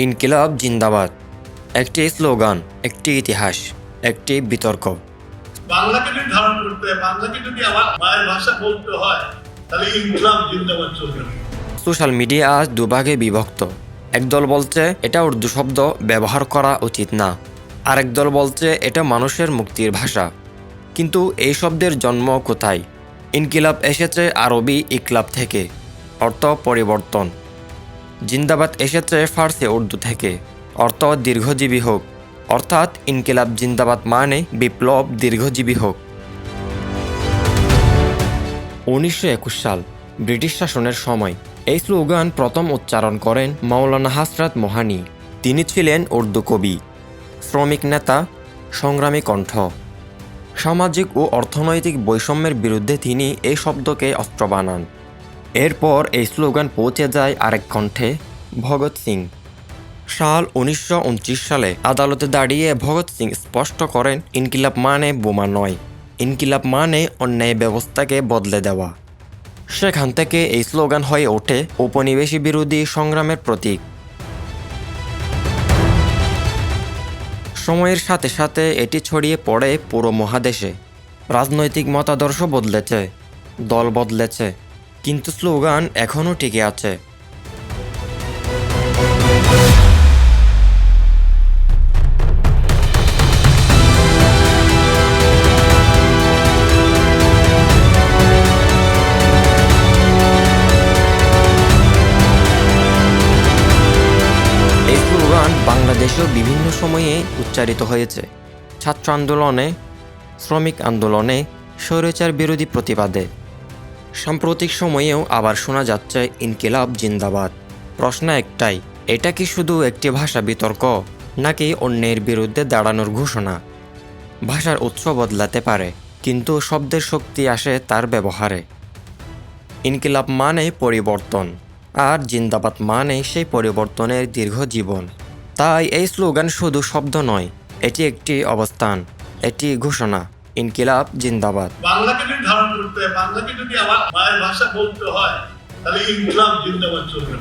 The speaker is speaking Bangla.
ইনকিলাব জিন্দাবাদ একটি স্লোগান, একটি ইতিহাস, একটি বিতর্ক। বাংলাকে যদি ধারণ করতে হয়, বাংলাকে যদি আমার মায়ের ভাষা বলতে হয়, তাহলে ইনকিলাব জিন্দাবাদ চলবে। সোশ্যাল মিডিয়া আজ দুভাগে বিভক্ত। একদল বলছে এটা উর্দু শব্দ ব্যবহার করা উচিত না, আরেক দল বলছে এটা মানুষের মুক্তির ভাষা। কিন্তু এই শব্দের জন্ম কোথায়? ইনকিলাব এসেছে আরবি ইকলাব থেকে, অর্থ পরিবর্তন। জিন্দাবাদ এসেছে ফার্সি উর্দু থেকে, অর্থ দীর্ঘজীবী হোক। অর্থাৎ ইনকিলাব জিন্দাবাদ মানে বিপ্লব দীর্ঘজীবী হোক। 1921 সাল, ব্রিটিশ শাসনের সময় এই স্লোগান প্রথম উচ্চারণ করেন মাওলানা হযরত মোহানি। তিনি ছিলেন উর্দু কবি, শ্রমিক নেতা, সংগ্রামী কণ্ঠ। সামাজিক ও অর্থনৈতিক বৈষম্যের বিরুদ্ধে তিনি এই শব্দকে অস্ত্র বানান। এরপর এই স্লোগান পৌঁছে যায় আরেক কণ্ঠে, ভগৎ সিং। সাল 1929 সালে আদালতে দাঁড়িয়ে ভগৎ সিং স্পষ্ট করেন ইনকিলাব মানে বোমা নয়, ইনকিলাব মানে অন্যায় ব্যবস্থাকে বদলে দেওয়া। সেখান থেকে এই স্লোগান হয়ে ওঠে উপনিবেশী বিরোধী সংগ্রামের প্রতীক। সময়ের সাথে সাথে এটি ছড়িয়ে পড়ে পুরো মহাদেশে। রাজনৈতিক মতাদর্শ বদলেছে, দল বদলেছে, কিন্তু স্লোগান এখনও টিকে আছে। এই স্লোগান বাংলাদেশেও বিভিন্ন সময়ে উচ্চারিত হয়েছে। ছাত্র আন্দোলনে, শ্রমিক আন্দোলনে, স্বৈরাচার বিরোধী প্রতিবাদে। সাম্প্রতিক সময়েও আবার শোনা যাচ্ছে ইনকিলাব জিন্দাবাদ। প্রশ্ন একটাই, এটা কি শুধু একটি ভাষা বিতর্ক, নাকি অন্যের বিরুদ্ধে দাঁড়ানোর ঘোষণা? ভাষার উৎস বদলাতে পারে, কিন্তু শব্দের শক্তি আসে তার ব্যবহারে। ইনকিলাব মানে পরিবর্তন, আর জিন্দাবাদ মানে সেই পরিবর্তনের দীর্ঘ জীবন। তাই এই স্লোগান শুধু শব্দ নয়, এটি একটি অবস্থান, এটি ঘোষণা। ইনকিলাব জিন্দাবাদ। বাংলাকে যদি ধারণ করতে হয়, বাংলাকে যদি আমার মায়ের ভাষা বলতে হয়, তাহলে ইনকিলাব জিন্দাবাদ চলবে।